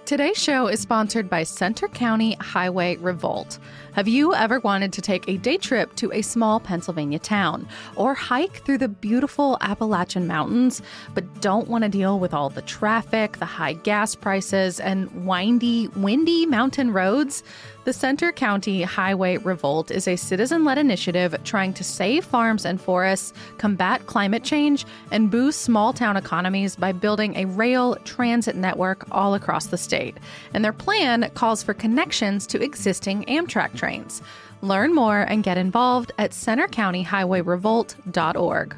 Today's show is sponsored by Center County Highway Revolt. Have you ever wanted to take a day trip to a small Pennsylvania town or hike through the beautiful Appalachian Mountains, but don't want to deal with all the traffic, the high gas prices, and windy mountain roads? The Center County Highway Revolt is a citizen-led initiative trying to save farms and forests, combat climate change, and boost small-town economies by building a rail transit network all across the state. And their plan calls for connections to existing Amtrak trains. Learn more and get involved at centercountyhighwayrevolt.org.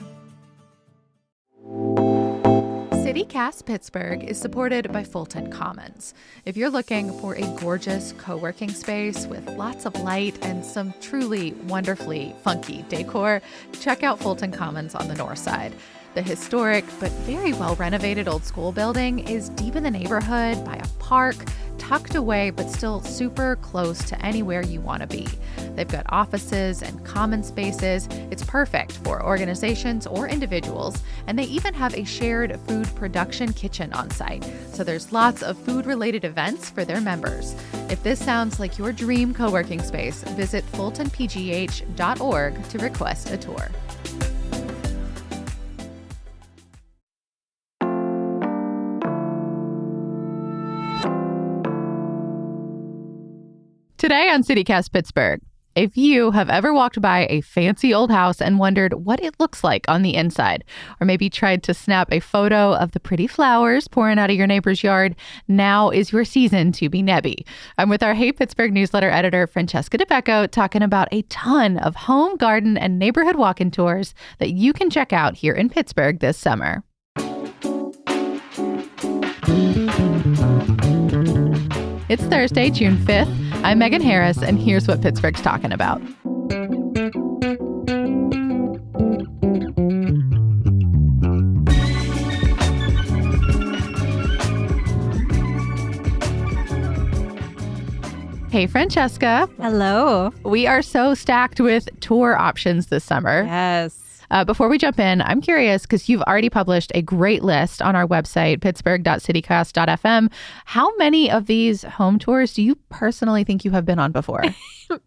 CityCast Pittsburgh is supported by Fulton Commons. If you're looking for a gorgeous co-working space with lots of light and some truly wonderfully funky decor, check out Fulton Commons on the north side. The historic but very well renovated old school building is deep in the neighborhood by a park, tucked away but still super close to anywhere you want to be. They've got offices and common spaces. It's perfect for organizations or individuals, and they even have a shared food production kitchen on site. So there's lots of food-related events for their members. If this sounds like your dream co-working space, visit fultonpgh.org to request a tour. Today on CityCast Pittsburgh, if you have ever walked by a fancy old house and wondered what it looks like on the inside, or maybe tried to snap a photo of the pretty flowers pouring out of your neighbor's yard, now is your season to be nebby. I'm with our Hey Pittsburgh newsletter editor, Francesca DeBecco, talking about a ton of home, garden, and neighborhood walk-in tours that you can check out here in Pittsburgh this summer. It's Thursday, June 5th. I'm Megan Harris, and here's what Pittsburgh's talking about. Hey, Francesca. Hello. We are so stacked with tour options this summer. Yes. Before we jump in, I'm curious, because you've already published a great list on our website, pittsburgh.citycast.fm. How many of these home tours do you personally think you have been on before?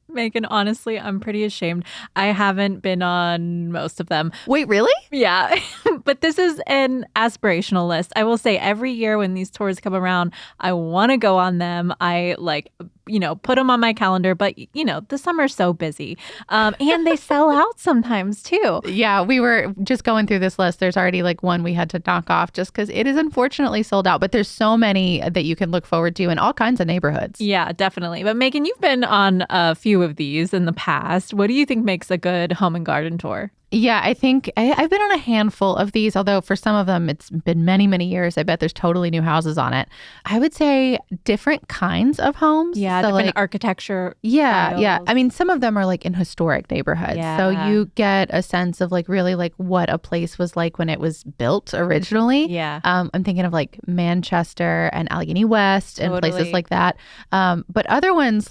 Megan, honestly, I'm pretty ashamed. I haven't been on most of them. Wait, really? Yeah. But this is an aspirational list. I will say every year when these tours come around, I want to go on them. I put them on my calendar. But, the summer's so busy. And they sell out sometimes, too. Yeah, we were just going through this list. There's already one we had to knock off just because it is unfortunately sold out. But there's so many that you can look forward to in all kinds of neighborhoods. Yeah, definitely. But Megan, you've been on a few of these in the past. What do you think makes a good home and garden tour? Yeah, I think I've been on a handful of these, although for some of them it's been many, many years. I bet there's totally new houses on it. I would say different kinds of homes. Yeah, so different architecture. Yeah, styles. yeah. I mean, some of them are in historic neighborhoods. Yeah. So you get a sense of really what a place was like when it was built originally. Yeah. I'm thinking of Manchester and Allegheny West and places like that. But other ones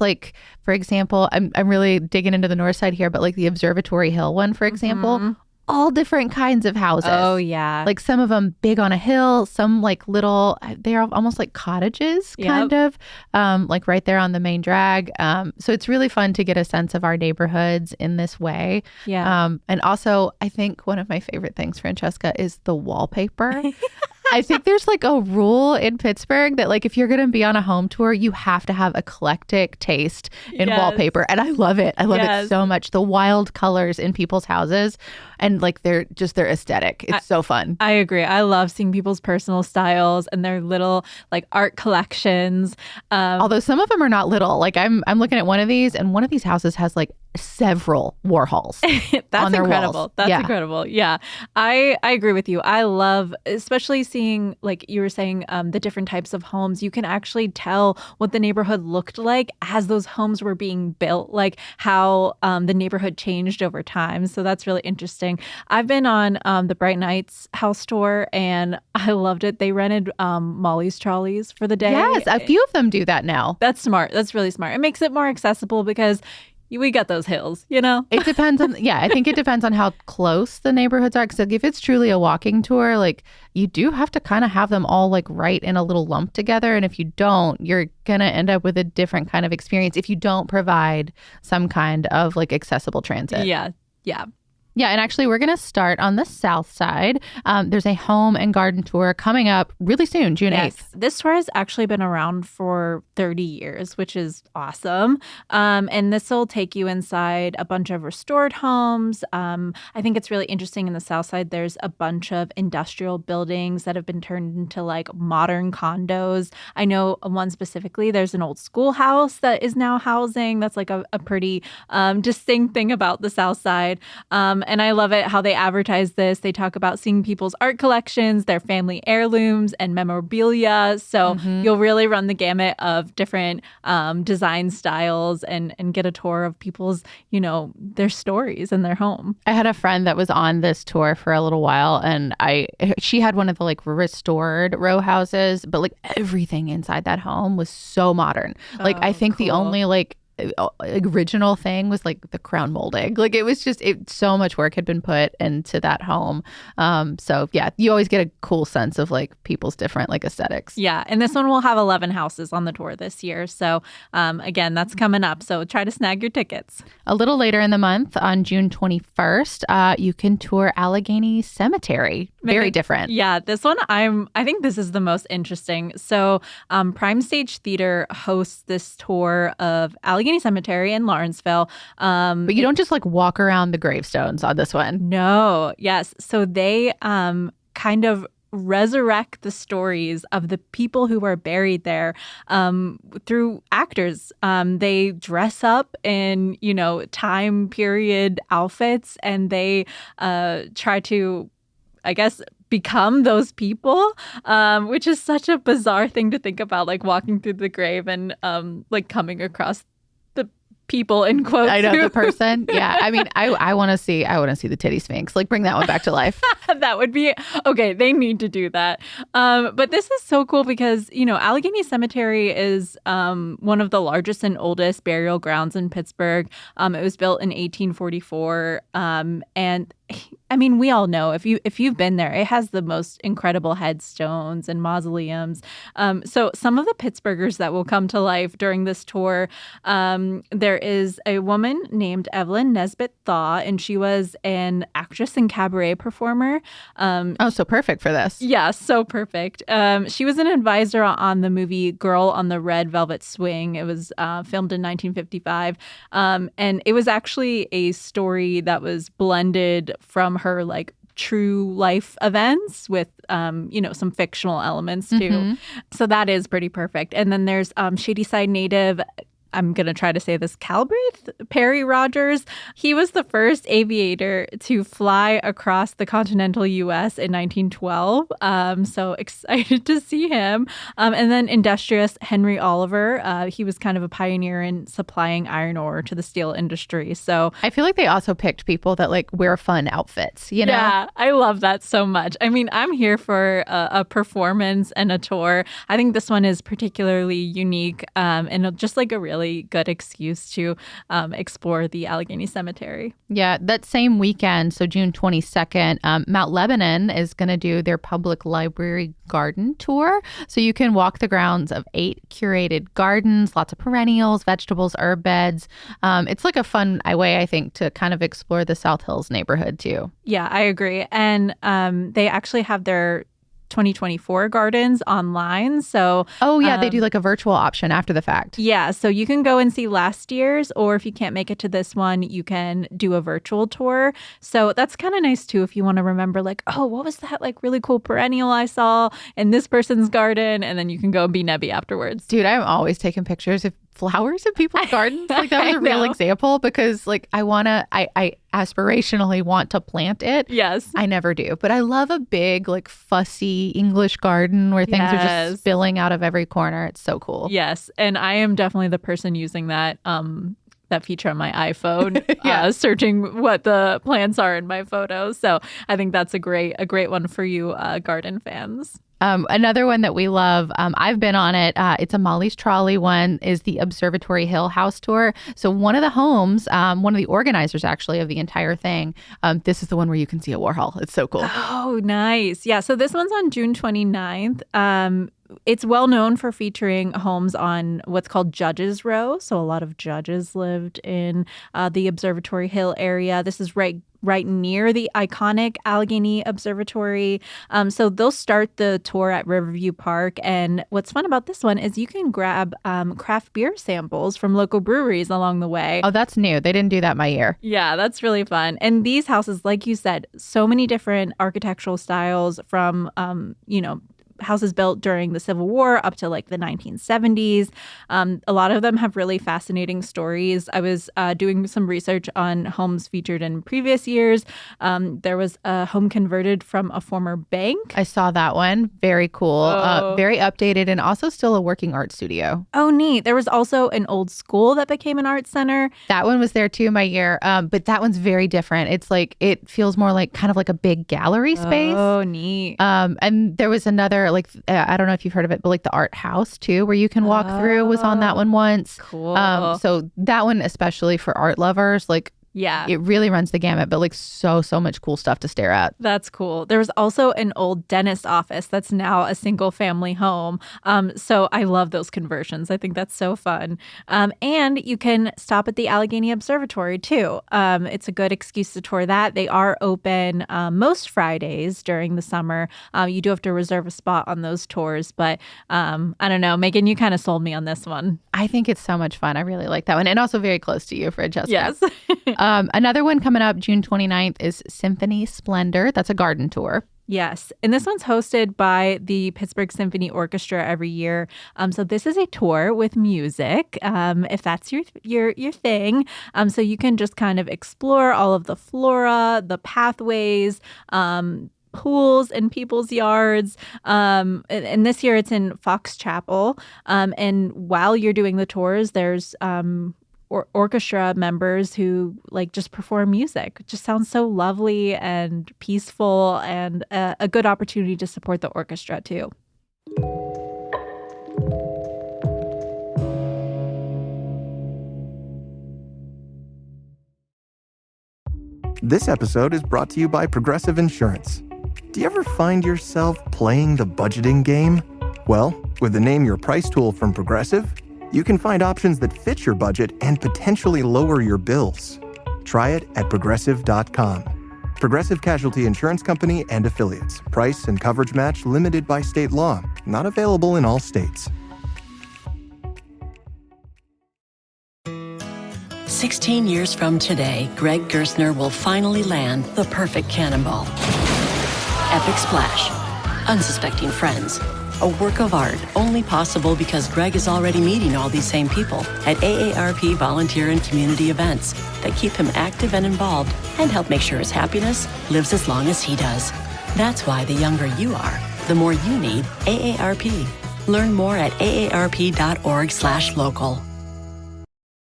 for example, I'm really digging into the north side here, but the Observatory Hill one, for example, all different kinds of houses. Oh, yeah. Some of them big on a hill, some little, they're almost like cottages, kind of, right there on the main drag. So it's really fun to get a sense of our neighborhoods in this way. Yeah. And also, I think one of my favorite things, Francesca, is the wallpaper. I think there's a rule in Pittsburgh that if you're going to be on a home tour, you have to have eclectic taste in wallpaper. And I love it. I love it so much. The wild colors in people's houses and their aesthetic. It's so fun. I agree. I love seeing people's personal styles and their little art collections. Although some of them are not little. I'm looking at one of these, and one of these houses has several Warhols. That's on their incredible. walls. That's incredible. Yeah. I agree with you. I love, especially seeing, you were saying, the different types of homes. You can actually tell what the neighborhood looked like as those homes were being built, how the neighborhood changed over time. So that's really interesting. I've been on the Bright Nights house tour, and I loved it. They rented Molly's trolleys for the day. Yes, a few of them do that now. That's smart. That's really smart. It makes it more accessible because we got those hills, you know? It depends on, I think it depends on how close the neighborhoods are. Because if it's truly a walking tour, like you do have to kind of have them all like right in a little lump together. And if you don't, you're going to end up with a different kind of experience if you don't provide some kind of like accessible transit. Yeah. Yeah. Yeah, and actually, we're going to start on the south side. There's a home and garden tour coming up really soon, June 8th. This tour has actually been around for 30 years, which is awesome. And this will take you inside a bunch of restored homes. I think it's really interesting in the south side. There's a bunch of industrial buildings that have been turned into like modern condos. I know one specifically, there's an old schoolhouse that is now housing. That's like a pretty distinct thing about the south side. And I love it how they advertise this. They talk about seeing people's art collections, their family heirlooms, and memorabilia. So you'll really run the gamut of different design styles and get a tour of people's, their stories in their home. I had a friend that was on this tour for a little while, and she had one of the like restored row houses, but like everything inside that home was so modern. Like I think the only like original thing was like the crown molding. Like it was just so much work had been put into that home. So yeah, you always get a cool sense of like people's different like aesthetics. Yeah, and this one will have 11 houses on the tour this year. So again, that's coming up. So try to snag your tickets. A little later in the month, on June 21st, you can tour Allegheny Cemetery. Very different. Yeah, this one I think this is the most interesting. So Prime Stage Theater hosts this tour of Allegheny Cemetery in Lawrenceville. But you don't just like walk around the gravestones on this one. No. Yes. So they kind of resurrect the stories of the people who are buried there through actors. They dress up in, time period outfits, and they try to, I guess, become those people, which is such a bizarre thing to think about, like walking through the grave and like coming across the people in quotes. I know, the person. Yeah. I mean, I want to see the titty sphinx. Like bring that one back to life. That would be okay. They need to do that. But this is so cool because, Allegheny Cemetery is one of the largest and oldest burial grounds in Pittsburgh. It was built in 1844. And I mean, we all know if you've been there, it has the most incredible headstones and mausoleums. So some of the Pittsburghers that will come to life during this tour, there is a woman named Evelyn Nesbitt Thaw, and she was an actress and cabaret performer. So perfect for this. Yeah, so perfect. She was an advisor on the movie Girl on the Red Velvet Swing. It was filmed in 1955. And it was actually a story that was blended from her like true life events with some fictional elements too. So that is pretty perfect. And then there's Shadyside native, I'm going to try to say this, Calbraith Perry Rogers. He was the first aviator to fly across the continental U.S. in 1912. So excited to see him. And then industrious Henry Oliver. He was kind of a pioneer in supplying iron ore to the steel industry. So I feel like they also picked people that like wear fun outfits, Yeah, I love that so much. I mean, I'm here for a performance and a tour. I think this one is particularly unique and just like a really good excuse to explore the Allegheny Cemetery. Yeah, that same weekend, so June 22nd, Mount Lebanon is going to do their public library garden tour. So you can walk the grounds of 8 curated gardens, lots of perennials, vegetables, herb beds. It's like a fun way, I think, to kind of explore the South Hills neighborhood too. Yeah, I agree. And they actually have their 2024 gardens online. So they do like a virtual option after the fact. Yeah, so you can go and see last year's, or if you can't make it to this one, you can do a virtual tour. So that's kind of nice too if you want to remember like, oh, what was that like really cool perennial I saw in this person's garden, and then you can go and be nebby afterwards. Dude, I'm always taking pictures of flowers in people's gardens. Like that was a real example because like I aspirationally want to plant it. Yes. I never do. But I love a big like fussy English garden where things are just spilling out of every corner. It's so cool. Yes. And I am definitely the person using that feature on my iPhone, searching what the plants are in my photos. So I think that's a great one for you garden fans. Another one that we love, I've been on it. It's a Molly's Trolley one, is the Observatory Hill house tour. So one of the homes, one of the organizers actually of the entire thing, this is the one where you can see a Warhol. It's so cool. Oh, nice. Yeah. So this one's on June 29th. It's well known for featuring homes on what's called Judges Row. So a lot of judges lived in the Observatory Hill area. This is right near the iconic Allegheny Observatory. So they'll start the tour at Riverview Park. And what's fun about this one is you can grab craft beer samples from local breweries along the way. Oh, that's new. They didn't do that my year. Yeah, that's really fun. And these houses, like you said, so many different architectural styles from, houses built during the Civil War up to like the 1970s. A lot of them have really fascinating stories. I was doing some research on homes featured in previous years. There was a home converted from a former bank. I saw that one. Very cool. Oh. Very updated and also still a working art studio. Oh, neat. There was also an old school that became an art center. That one was there too my year. But that one's very different. It's like, it feels more like kind of like a big gallery space. Oh, neat. And there was another, like, I don't know if you've heard of it, but like the art house too, where you can walk through, was on that one once. Cool. So that one, especially for art lovers, like, yeah, it really runs the gamut, but like so much cool stuff to stare at. That's cool. There was also an old dentist office that's now a single family home. So I love those conversions. I think that's so fun. And you can stop at the Allegheny Observatory too. It's a good excuse to tour that. They are open most Fridays during the summer. You do have to reserve a spot on those tours, but I don't know. Megan, you kind of sold me on this one. I think it's so much fun. I really like that one. And also very close to you for Jessica. Yes. Another one coming up June 29th is Symphony Splendor. That's a garden tour. Yes. And this one's hosted by the Pittsburgh Symphony Orchestra every year. So this is a tour with music, if that's your thing. So you can just kind of explore all of the flora, the pathways, pools in people's yards. And this year it's in Fox Chapel. And while you're doing the tours, there's orchestra members who like just perform music. It just sounds so lovely and peaceful, and a good opportunity to support the orchestra too. This episode is brought to you by Progressive Insurance. Do you ever find yourself playing the budgeting game? Well, with the Name Your Price tool from Progressive, you can find options that fit your budget and potentially lower your bills. Try it at Progressive.com. Progressive Casualty Insurance Company and Affiliates. Price and coverage match limited by state law. Not available in all states. 16 years from today, Greg Gerstner will finally land the perfect cannonball. Epic splash. Unsuspecting friends. A work of art only possible because Greg is already meeting all these same people at AARP volunteer and community events that keep him active and involved and help make sure his happiness lives as long as he does. That's why the younger you are, the more you need AARP. Learn more at aarp.org/local.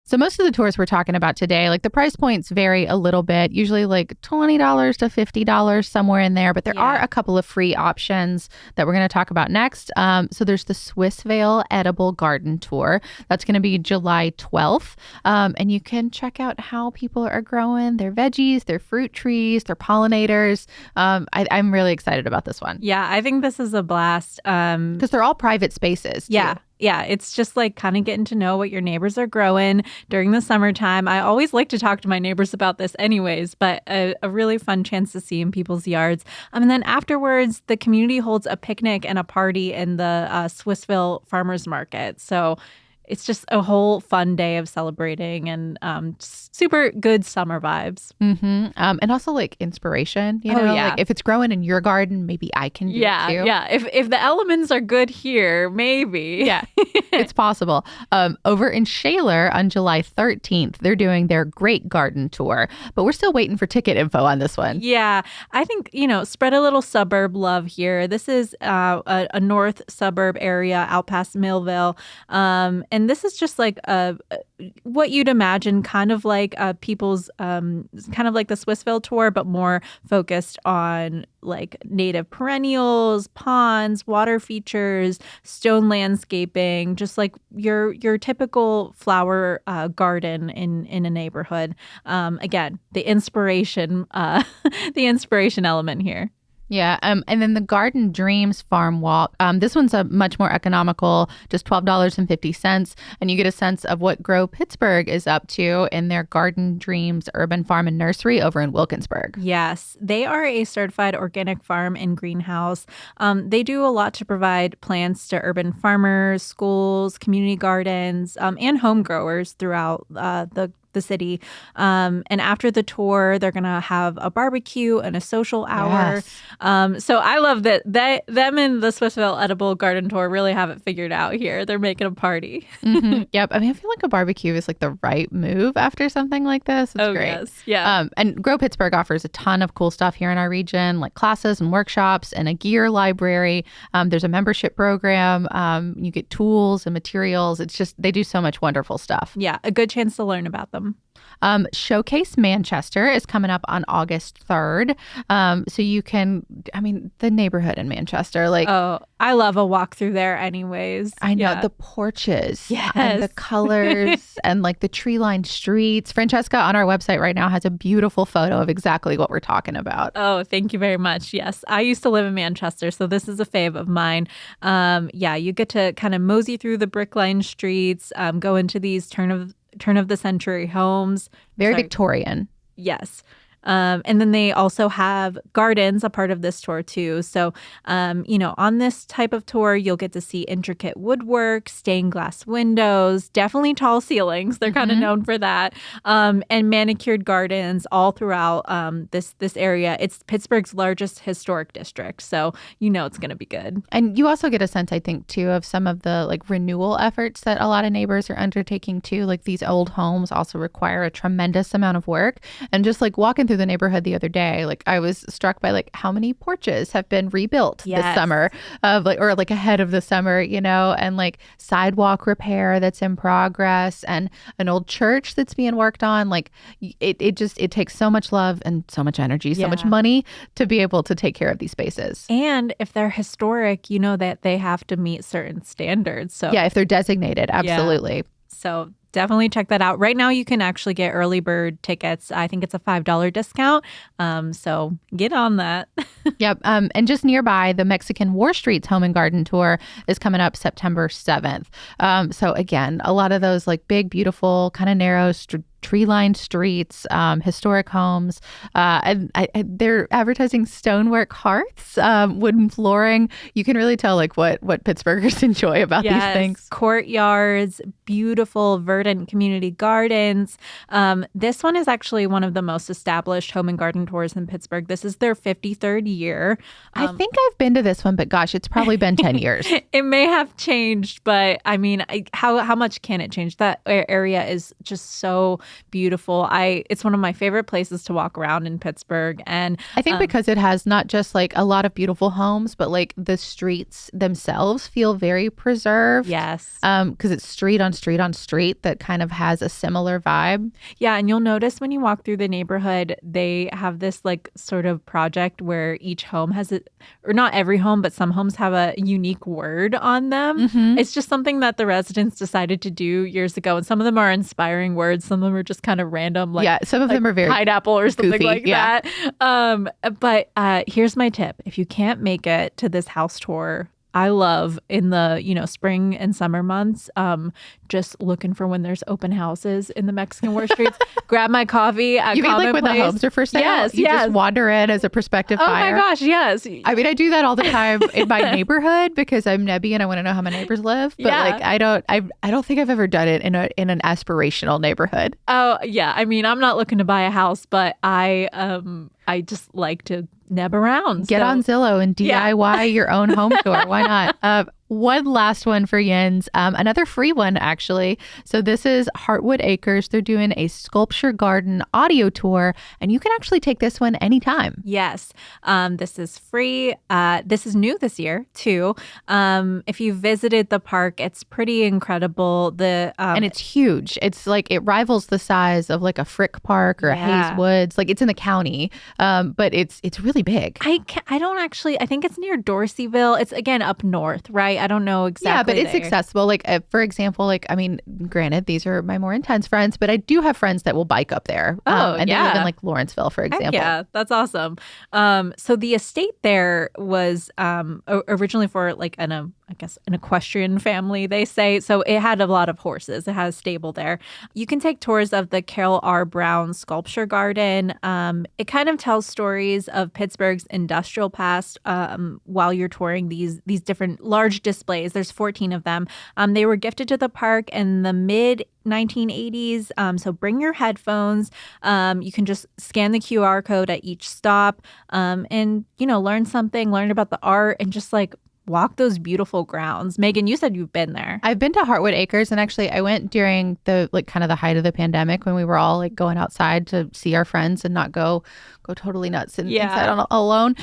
So most of the tours we're talking about today, like the price points vary a little bit, usually like $20 to $50, somewhere in there. But there are a couple of free options that we're going to talk about next. So there's the Swissvale Edible Garden Tour. That's going to be July 12th. And you can check out how people are growing their veggies, their fruit trees, their pollinators. I'm really excited about this one. Yeah, I think this is a blast. Because they're all private spaces, too. Yeah, it's just like kind of getting to know what your neighbors are growing during the summertime. I always like to talk to my neighbors about this anyways, but a really fun chance to see in people's yards. And then afterwards, the community holds a picnic and a party in the Swissvale Farmers Market. So it's just a whole fun day of celebrating and super good summer vibes. Mm-hmm. And also like inspiration, you know, like if it's growing in your garden, maybe I can do it too. Yeah. If the elements are good here, maybe. Yeah, it's possible. Over in Shaler on July 13th, they're doing their Great Garden Tour, but we're still waiting for ticket info on this one. Yeah, I think, spread a little suburb love here. This is a north suburb area out past Millville. And this is just like what you'd imagine, kind of like people's, kind of like the Swissville tour, but more focused on like native perennials, ponds, water features, stone landscaping, just like your typical flower garden in a neighborhood. Again, the inspiration, the inspiration element here. Yeah. And then the Garden Dreams Farm Walk. This one's a much more economical, just $12.50. And you get a sense of what Grow Pittsburgh is up to in their Garden Dreams Urban Farm and Nursery over in Wilkinsburg. Yes. They are a certified organic farm and greenhouse. They do a lot to provide plants to urban farmers, schools, community gardens, and home growers throughout the city. And after the tour, they're going to have a barbecue and a social hour. Yes. So I love that them and the Swissville Edible Garden Tour really have it figured out here. They're making a party. Mm-hmm. Yep. I mean, I feel like a barbecue is like the right move after something like this. It's great. Yes. Yeah. And Grow Pittsburgh offers a ton of cool stuff here in our region, like classes and workshops and a gear library. There's a membership program. You get tools and materials. It's just, they do so much wonderful stuff. Yeah. A good chance to learn about them. Showcase Manchester is coming up on August 3rd. So you can, I mean, the neighborhood in Manchester, like, oh, I love a walk through there anyways. I know, Yeah. the porches Yes. and the colors and like the tree-lined streets. Francesca on our website right now has a beautiful photo of exactly what we're talking about. Oh, thank you very much. Yes. I used to live in Manchester, so this is a fave of mine. Yeah, you get to kind of mosey through the brick-lined streets, go into these turn of the century homes. Very Sorry. Victorian. Yes. And then they also have gardens, a part of this tour too. So, on this type of tour, you'll get to see intricate woodwork, stained glass windows, definitely tall ceilings. They're kind of known for that. And manicured gardens all throughout this area. It's Pittsburgh's largest historic district, so it's going to be good. And you also get a sense, I think, too, of some of the like renewal efforts that a lot of neighbors are undertaking too. Like these old homes also require a tremendous amount of work. And just like walking through the neighborhood the other day, like I was struck by like how many porches have been rebuilt this summer, or ahead of the summer, and like sidewalk repair that's in progress and an old church that's being worked on. Like it takes so much love and so much energy, so much money to be able to take care of these spaces. And if they're historic, that they have to meet certain standards. So yeah, if they're designated, absolutely. So definitely check that out. Right now, you can actually get early bird tickets. I think it's a $5 discount. So get on that. Yep. And just nearby, the Mexican War Streets Home and Garden Tour is coming up September 7th. So again, a lot of those like big, beautiful, kind of narrow tree-lined streets, historic homes, and they're advertising stonework hearths, wooden flooring. You can really tell like what Pittsburghers enjoy about these things. Courtyards, beautiful verdant community gardens. This one is actually one of the most established home and garden tours in Pittsburgh. This is their 53rd year. I think I've been to this one, but gosh, it's probably been 10 years. It may have changed, but I mean, how much can it change? That area is just so beautiful. It's one of my favorite places to walk around in Pittsburgh. And I think because it has not just like a lot of beautiful homes, but like the streets themselves feel very preserved. Yes. Because it's street on street on street that kind of has a similar vibe. Yeah. And you'll notice when you walk through the neighborhood, they have this like sort of project where each home has or not every home, but some homes have a unique word on them. Mm-hmm. It's just something that the residents decided to do years ago. And some of them are inspiring words. Some of them are just kind of random, like some of them are very pineapple or something goofy, like that. But here's my tip: if you can't make it to this house tour, I love in the spring and summer months, just looking for when there's open houses in the Mexican War Streets. Grab my coffee at You mean like when the Commonplace. homes are for sale? Yes, you just wander in as a prospective buyer. Oh my gosh, yes. I mean, I do that all the time in my neighborhood because I'm Nebby and I want to know how my neighbors live. But like, I don't think I've ever done it in an aspirational neighborhood. Oh yeah, I mean, I'm not looking to buy a house, but I just like to neb around. Get on Zillow and DIY your own home tour. Why not? One last one for Yins, another free one, actually. So this is Heartwood Acres. They're doing a sculpture garden audio tour, and you can actually take this one anytime. Yes. This is free. This is new this year, too. If you visited the park, it's pretty incredible. And it's huge. It's like it rivals the size of like a Frick Park or a Hayes Woods. Like it's in the county, but it's really big. I think it's near Dorseyville. It's, again, up north, right? I don't know exactly. Yeah, but it's accessible. Like, for example, like, I mean, granted, these are my more intense friends, but I do have friends that will bike up there. And they live in like Lawrenceville, for example. Yeah, that's awesome. So the estate there was originally for like an equestrian family, they say. So it had a lot of horses. It has a stable there. You can take tours of the Carol R. Brown Sculpture Garden. It kind of tells stories of Pittsburgh's industrial past while you're touring these different large displays. There's 14 of them. They were gifted to the park in the mid 1980s. So bring your headphones. You can just scan the QR code at each stop and, learn about the art and just like walk those beautiful grounds. Megan, you said you've been there. I've been to Heartwood Acres, and actually I went during the like kind of the height of the pandemic when we were all like going outside to see our friends and not go totally nuts inside alone.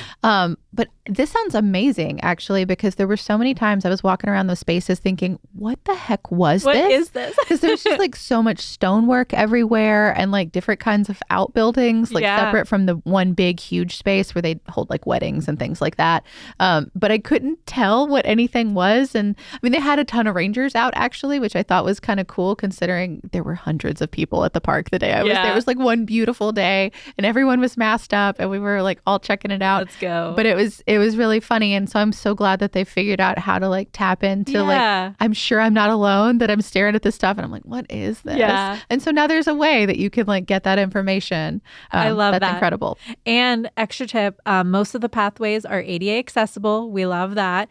But this sounds amazing, actually, because there were so many times I was walking around those spaces thinking, what the heck was this? What is is this? Because there's just like so much stonework everywhere and like different kinds of outbuildings, like separate from the one big, huge space where they hold like weddings and things like that. But I couldn't tell what anything was. And I mean, they had a ton of rangers out, actually, which I thought was kind of cool considering there were hundreds of people at the park the day I was there. It was like one beautiful day and everyone was masked up and we were like all checking it out. Let's go. But it was really funny. And so I'm so glad that they figured out how to like tap into like, I'm sure I'm not alone, that I'm staring at this stuff and I'm like, what is this? Yeah. And so now there's a way that you can like get that information. I love that's that. Incredible. And extra tip, most of the pathways are ADA accessible. We love that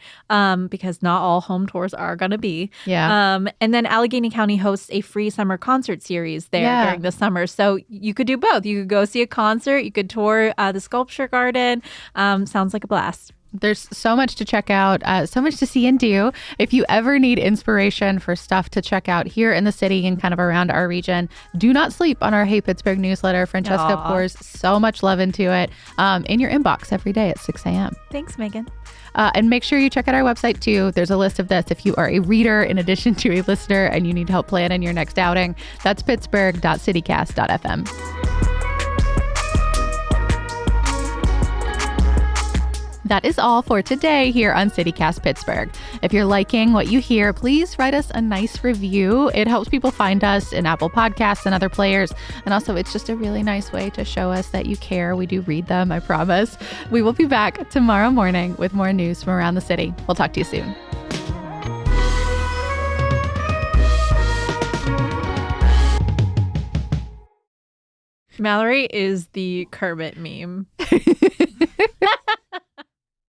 because not all home tours are going to be. Yeah. And then Allegheny County hosts a free summer concert series there during the summer. So you could do both. You could go see a concert. You could tour the sculpture garden. Sounds like a blast. There's so much to check out, so much to see and do. If you ever need inspiration for stuff to check out here in the city and kind of around our region, do not sleep on our Hey Pittsburgh newsletter. Francesca pours so much love into it in your inbox every day at 6 a.m. Thanks, Megan. And make sure you check out our website, too. There's a list of this if you are a reader in addition to a listener and you need help planning your next outing. That's pittsburgh.citycast.fm. That is all for today here on CityCast Pittsburgh. If you're liking what you hear, please write us a nice review. It helps people find us in Apple Podcasts and other players. And also, it's just a really nice way to show us that you care. We do read them, I promise. We will be back tomorrow morning with more news from around the city. We'll talk to you soon. Mallory is the Kermit meme.